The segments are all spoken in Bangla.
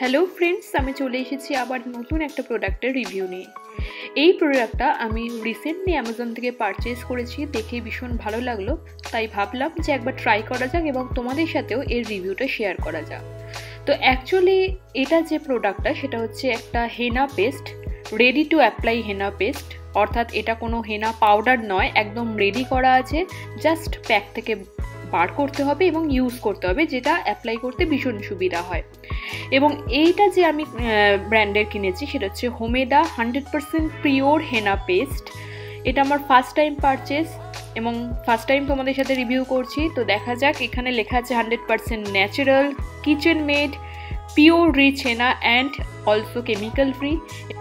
হ্যালো ফ্রেন্ডস, আমি চলে এসেছি আবার নতুন একটা প্রোডাক্টের রিভিউ নিয়ে। এই প্রোডাক্টটা আমি রিসেন্টলি অ্যামাজন থেকে পারচেজ করেছি, দেখে ভীষণ ভালো লাগলো, তাই ভাবলাম যে একবার ট্রাই করা যাক এবং তোমাদের সাথেও এর রিভিউটা শেয়ার করা যাক। তো অ্যাকচুয়ালি এটা যে প্রোডাক্টটা সেটা হচ্ছে একটা henna paste, ready to apply henna paste, অর্থাৎ এটা কোনো হেনা পাউডার নয়, একদম রেডি করা আছে, জাস্ট প্যাক থেকে বার করতে হবে এবং ইউজ করতে হবে, যেটা অ্যাপ্লাই করতে ভীষণ সুবিধা হয়। এবং এইটা যে আমি ব্র্যান্ডের কিনেছি সেটা হচ্ছে হোমেদা 100% পিওর হেনা পেস্ট। এটা আমার ফার্স্ট টাইম পারচেস এবং ফার্স্ট টাইম তোমাদের সাথে রিভিউ করছি। তো দেখা যাক, এখানে লেখা আছে 100% natural, kitchen made, pure rich henna and also chemical free.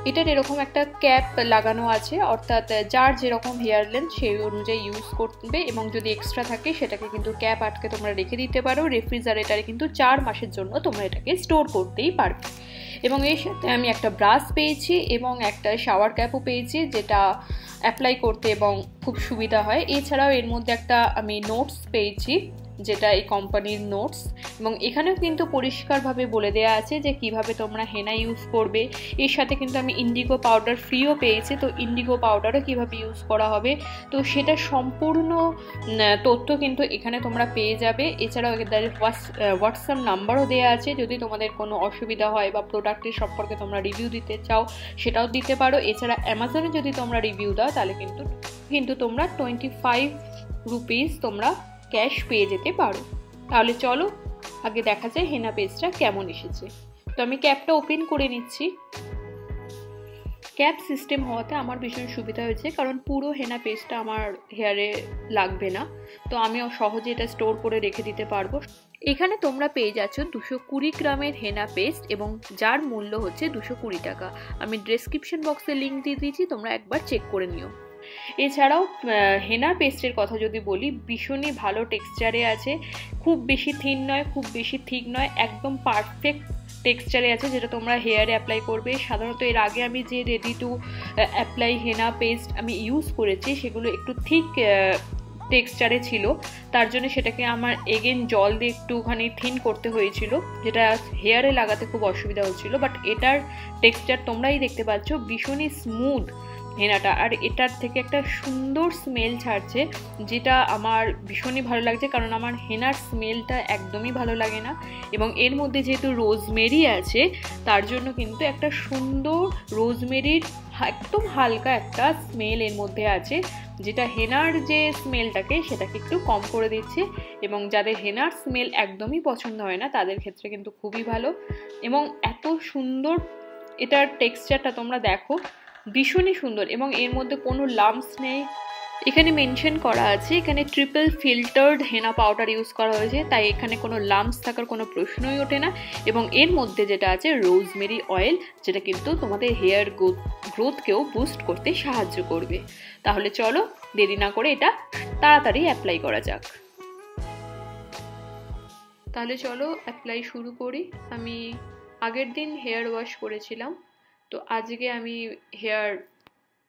এটার এরকম একটা ক্যাপ লাগানো আছে, অর্থাৎ যার যেরকম হেয়ার লেন্থ সেই অনুযায়ী ইউজ করবে, এবং যদি এক্সট্রা থাকে সেটাকে কিন্তু ক্যাপ আটকে তোমরা রেখে দিতে পারো। রেফ্রিজারেটারে কিন্তু 4 মাসের জন্য তোমরা এটাকে স্টোর করতেই পারবে। এবং এর সাথে আমি একটা ব্রাশ পেয়েছি এবং একটা শাওয়ার ক্যাপও পেয়েছি, যেটা অ্যাপ্লাই করতে এবং খুব সুবিধা হয়। এছাড়াও এর মধ্যে একটা আমি নোটস পেয়েছি, যেটা এই কোম্পানির নোটস, এবং এখানেও কিন্তু পরিষ্কারভাবে বলে দেওয়া আছে যে কিভাবে তোমরা হেনা ইউজ করবে। এর সাথে কিন্তু আমি ইন্ডিগো পাউডার ফ্রিও পেয়েছি, তো ইন্ডিগো পাউডারও কিভাবে ইউজ করা হবে তো সেটা সম্পূর্ণ তথ্য কিন্তু এখানে তোমরা পেয়ে যাবে। এছাড়াও এদের হোয়াটসঅ্যাপ নাম্বারও দেওয়া আছে, যদি তোমাদের কোনো অসুবিধা হয় বা প্রোডাক্টের সম্পর্কে তোমরা রিভিউ দিতে চাও সেটাও দিতে পারো। এছাড়া অ্যামাজনে যদি তোমরা রিভিউ দাও তাহলে কিন্তু তোমরা 25 রুপিস তোমরা ক্যাশ পেয়ে যেতে পারো। তাহলে চলো আগে দেখা যায় হেনা পেস্টটা কেমন এসেছে। তো আমি ক্যাপটা ওপেন করে নিচ্ছি। ক্যাপ সিস্টেম হওয়াতে আমার ভীষণ সুবিধা হয়েছে, কারণ পুরো হেনা পেস্টটা আমার হেয়ারে লাগবে না, তো আমিও সহজে এটা স্টোর করে রেখে দিতে পারবো। এখানে তোমরা পেয়ে যাচ্ছ 220 গ্রামের হেনা পেস্ট এবং যার মূল্য হচ্ছে 220 টাকা। আমি ডেসক্রিপশন বক্সে লিঙ্ক দিয়ে দিয়েছি, তোমরা একবার চেক করে নিও। এছাড়াও হেনা পেস্টের কথা যদি বলি, ভীষণই ভালো টেক্সচারে আছে, খুব বেশি থিন নয়, খুব বেশি থিক নয়, একদম পারফেক্ট টেক্সচারে আছে, যেটা তোমরা হেয়ারে অ্যাপ্লাই করবে। সাধারণত এর আগে আমি যে ready to apply henna paste আমি ইউজ করেছি সেগুলো একটু থিক টেক্সচারে ছিল, তার জন্য সেটাকে আমার এগেন জল দিয়ে একটুখানি থিন করতে হয়েছিল, যেটা হেয়ারে লাগাতে খুব অসুবিধা হচ্ছিল। বাট এটার টেক্সচার তোমরাই দেখতে পাচ্ছ, ভীষণই স্মুথ হেনাটা, আর এটার থেকে একটা সুন্দর স্মেল ছাড়ছে, যেটা আমার ভীষণই ভালো লাগছে, কারণ আমার হেনার স্মেলটা একদমই ভালো লাগে না। এবং এর মধ্যে যেহেতু রোজমেরি আছে, তার জন্য কিন্তু একটা সুন্দর রোজমেরির একদম হালকা একটা স্মেল এর মধ্যে আছে, যেটা হেনার যে স্মেলটাকে সেটাকে একটু কম করে দিচ্ছে। এবং যাদের হেনার স্মেল একদমই পছন্দ হয় না তাদের ক্ষেত্রে কিন্তু খুবই ভালো। এবং এত সুন্দর এটার টেক্সচারটা তোমরা দেখো, ভীষণই সুন্দর, এবং এর মধ্যে কোনো লাম্পস নেই। এখানে মেনশন করা আছে এখানে ট্রিপল ফিল্টার্ড হেনা পাউডার ইউজ করা হয়েছে, তাই এখানে কোনো লাম্পস থাকার কোনো প্রশ্নই ওঠে না। এবং এর মধ্যে যেটা আছে রোজমেরি অয়েল, যেটা কিন্তু তোমাদের হেয়ার গ্রোথকেও বুস্ট করতে সাহায্য করবে। তাহলে চলো দেরি না করে এটা তাড়াতাড়ি অ্যাপ্লাই করা যাক। তাহলে চলো অ্যাপ্লাই শুরু করি। আমি আগের দিন হেয়ার ওয়াশ করেছিলাম, তো আজকে আমি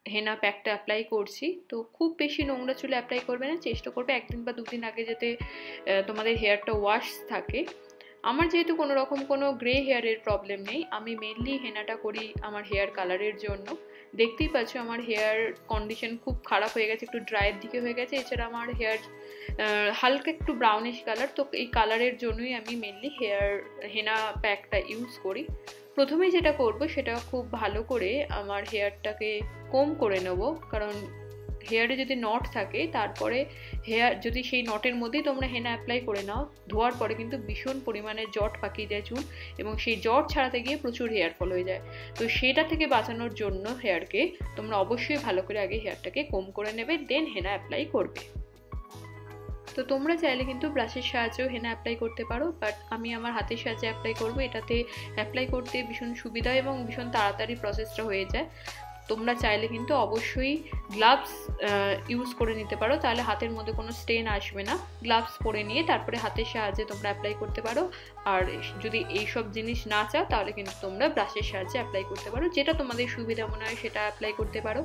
হেনা প্যাকটা অ্যাপ্লাই করছি। তো খুব বেশি নোংরা চুলে অ্যাপ্লাই করবে না, চেষ্টা করবে 1 দিন বা 2 দিন আগে যাতে তোমাদের হেয়ারটা ওয়াশ থাকে। আমার যেহেতু কোনো রকম কোনো গ্রে হেয়ারের প্রবলেম নেই, আমি মেনলি হেনাটা করি আমার হেয়ার কালারের জন্য। দেখতেই পাচ্ছ আমার হেয়ার কন্ডিশন খুব খারাপ হয়ে গেছে, একটু ড্রাইয়ের দিকে হয়ে গেছে। এছাড়া আমার হেয়ার হালকা একটু ব্রাউনিশ কালার, তো এই কালারের জন্যই আমি মেনলি হেনা প্যাকটা ইউজ করি। প্রথমেই যেটা করব সেটা খুব ভালো করে আমার হেয়ারটাকে কোম করে নেব, কারণ হেয়ারে যদি নট থাকে তারপরে হেয়ার যদি সেই নটের মধ্যেই তোমরা হেনা অ্যাপ্লাই করে নাও, ধোয়ার পরে কিন্তু ভীষণ পরিমাণে জট পাকিয়ে যায় চুল, এবং সেই জট ছাড়াতে গিয়ে প্রচুর হেয়ার ফল হয়ে যায়। তো সেটা থেকে বাঁচানোর জন্য হেয়ারকে তোমরা অবশ্যই ভালো করে আগে হেয়ারটাকে কোম করে নেবে, দেন হেনা অ্যাপ্লাই করবে। তো তোমরা চাইলে কিন্তু ব্রাশের সাহায্যেও হেনা অ্যাপ্লাই করতে পারো, বাট আমি আমার হাতের সাহায্যে অ্যাপ্লাই করবো। এটাতে অ্যাপ্লাই করতে ভীষণ সুবিধা এবং ভীষণ তাড়াতাড়ি প্রসেসটা হয়ে যায়। তোমরা চাইলে কিন্তু অবশ্যই গ্লাভস ইউজ করে নিতে পারো, তাহলে হাতের মধ্যে কোনো স্টেন আসবে না। গ্লাভস পরে নিয়ে তারপরে হাতের সাহায্যে তোমরা অ্যাপ্লাই করতে পারো। আর যদি এইসব জিনিস না চাও তাহলে কিন্তু তোমরা ব্রাশের সাহায্যে অ্যাপ্লাই করতে পারো, যেটা তোমাদের সুবিধা মনে হয় সেটা অ্যাপ্লাই করতে পারো।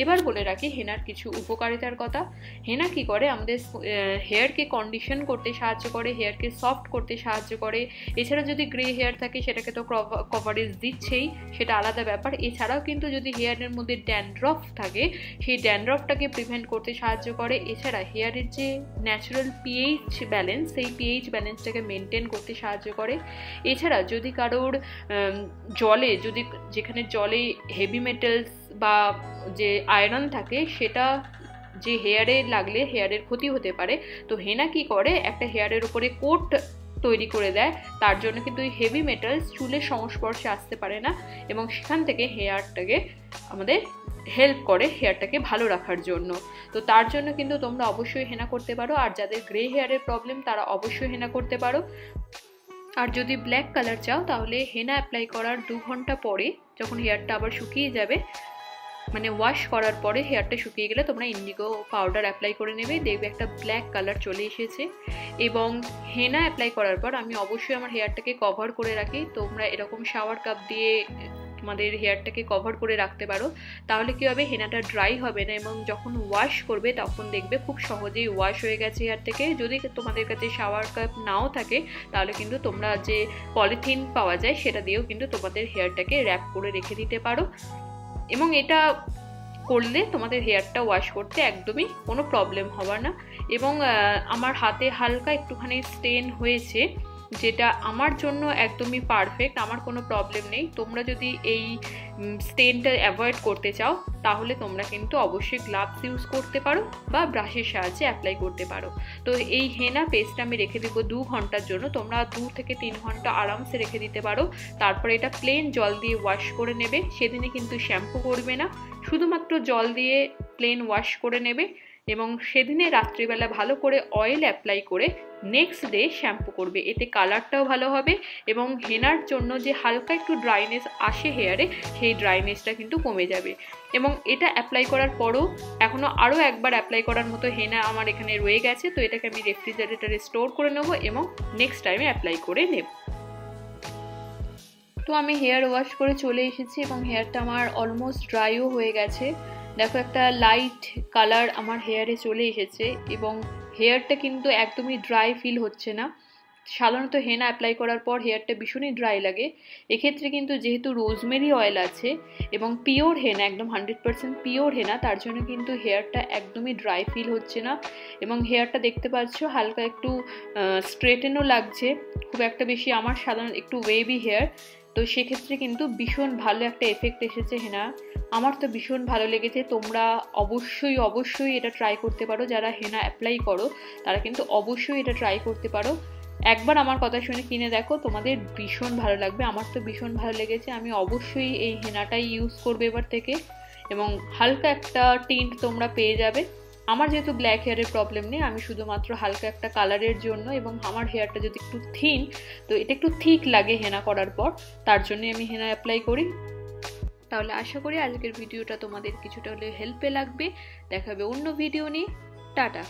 এবার বলে রাখি হেনার কিছু উপকারিতার কথা। হেনা কি করে, আমাদের হেয়ারকে কন্ডিশন করতে সাহায্য করে, হেয়ারকে সফট করতে সাহায্য করে। এছাড়া যদি গ্রে হেয়ার থাকে সেটাকে তো কভারেজ দিচ্ছেই, সেটা আলাদা ব্যাপার। এছাড়াও কিন্তু যদি হেয়ারের মধ্যে ড্যান্ড্রফ থাকে সেই ড্যান্ড্রফটাকে প্রিভেন্ট করতে সাহায্য করে। এছাড়া হেয়ারের যে ন্যাচারাল পিএইচ ব্যালেন্স, সেই পিএইচ ব্যালেন্সটাকে মেনটেন করতে সাহায্য করে। এছাড়া যদি কারোর জলে, যেখানে জলে হেভি মেটালস বা যে আয়রন থাকে সেটা যে হেয়ারে লাগলে হেয়ারের ক্ষতি হতে পারে, তো হেনা কি করে, একটা হেয়ারের উপরে কোট তৈরি করে দেয়। তার জন্য কিন্তু ওই হেভি মেটালস চুলের সংস্পর্শে আসতে পারে না, এবং সেখান থেকে হেয়ারটাকে আমাদের হেল্প করে হেয়ারটাকে ভালো রাখার জন্য। তো তার জন্য কিন্তু তোমরা অবশ্যই হেনা করতে পারো। আর যাদের গ্রে হেয়ারের প্রবলেম তারা অবশ্যই হেনা করতে পারো। আর যদি ব্ল্যাক কালার চাও তাহলে হেনা অ্যাপ্লাই করার 2 ঘন্টা পরে, যখন হেয়ারটা আবার শুকিয়ে যাবে, মানে ওয়াশ করার পরে হেয়ারটা শুকিয়ে গেলে তোমরা ইন্ডিগো পাউডার অ্যাপ্লাই করে নেবে, দেখবে একটা ব্ল্যাক কালার চলে এসেছে। এবং হেনা অ্যাপ্লাই করার পর আমি অবশ্যই আমার হেয়ারটাকে কভার করে রাখি। তোমরা এরকম শাওয়ার কাপ দিয়ে তোমাদের হেয়ারটাকে কভার করে রাখতে পারো, তাহলে কি হবে, হেনাটা ড্রাই হবে না, এবং যখন ওয়াশ করবে তখন দেখবে খুব সহজেই ওয়াশ হয়ে গেছে হেয়ার থেকে। যদি তোমাদের কাছে শাওয়ার কাপ নাও থাকে তাহলে কিন্তু তোমরা যে পলিথিন পাওয়া যায় সেটা দিয়েও কিন্তু তোমাদের হেয়ারটাকে র্যাপ করে রেখে দিতে পারো, এবং এটা করলে তোমাদের হেয়ারটা ওয়াশ করতে একদমই কোনো প্রবলেম হবে না। এবং আমার হাতে হালকা একটুখানি স্টেন হয়েছে, যেটা আমার জন্য একদমই পারফেক্ট, আমার কোনো প্রবলেম নেই। তোমরা যদি এই স্টেনটা অ্যাভয়েড করতে চাও তাহলে তোমরা কিন্তু অবশ্যই গ্লাভস ইউজ করতে পারো বা ব্রাশের সাহায্যে অ্যাপ্লাই করতে পারো। তো এই হেনা পেস্ট আমি রেখে দেবো 2 ঘন্টার জন্য, তোমরা 2 থেকে 3 ঘন্টা আরামসে রেখে দিতে পারো। তারপরে এটা প্লেন জল দিয়ে ওয়াশ করে নেবে, সেদিনে কিন্তু শ্যাম্পু করবে না, শুধুমাত্র জল দিয়ে প্লেন ওয়াশ করে নেবে, এবং সেদিনে রাত্রিবেলা ভালো করে অয়েল অ্যাপ্লাই করে নেক্সট ডে শ্যাম্পু করবে। এতে কালারটাও ভালো হবে, এবং হেনার জন্য যে হালকা একটু ড্রাইনেস আসে হেয়ারে, সেই ড্রাইনেসটা কিন্তু কমে যাবে। এবং এটা অ্যাপ্লাই করার পরও এখনও আরও একবার অ্যাপ্লাই করার মতো হেনা আমার এখানে রয়ে গেছে, তো এটাকে আমি রেফ্রিজারেটরে স্টোর করে নেবো এবং নেক্সট টাইমে অ্যাপ্লাই করে নেব। তো আমি হেয়ার ওয়াশ করে চলে এসেছি এবং হেয়ারটা আমার অলমোস্ট ড্রাইও হয়ে গেছে। দেখো একটা লাইট কালার আমার হেয়ারে চলে এসেছে, এবং হেয়ারটা কিন্তু একদমই ড্রাই ফিল হচ্ছে না। সাধারণত হেনা অ্যাপ্লাই করার পর হেয়ারটা ভীষণই ড্রাই লাগে। এক্ষেত্রে কিন্তু যেহেতু রোজমেরি অয়েল আছে এবং পিওর হেনা, একদম 100% পিওর হেনা, তার জন্য কিন্তু হেয়ারটা একদমই ড্রাই ফিল হচ্ছে না। এবং হেয়ারটা দেখতে পাচ্ছ হালকা একটু স্ট্রেটেনও লাগছে, খুব একটা বেশি, আমার সাধারণ একটু ওয়েভি হেয়ার, তো সেক্ষেত্রে কিন্তু ভীষণ ভালো একটা এফেক্ট এসেছে হেনা। আমার তো ভীষণ ভালো লেগেছে। তোমরা অবশ্যই এটা ট্রাই করতে পারো, যারা হেনা অ্যাপ্লাই করো তারা কিন্তু অবশ্যই এটা ট্রাই করতে পারো। একবার আমার কথা শুনে কিনে দেখো, তোমাদের ভীষণ ভালো লাগবে। আমার তো ভীষণ ভালো লেগেছে, আমি অবশ্যই এই হেনাটাই ইউজ করবো এবার থেকে, এবং হালকা একটা টিন্ট তোমরা পেয়ে যাবে। আমার যেহেতু ব্ল্যাক হেয়ারের প্রবলেম নেই, আমি শুধুমাত্র হালকা একটা কালারের জন্য, এবং আমার হেয়ারটা যদি একটু থিন, তো এটা একটু ঠিক লাগে হেনা করার পর, তার জন্যই আমি হেনা অ্যাপ্লাই করি। তাহলে আশা করি আজকের ভিডিওটা তোমাদের কিছুটা হলে হেল্পে লাগবে। দেখা হবে অন্য ভিডিও নিয়ে। টাটা।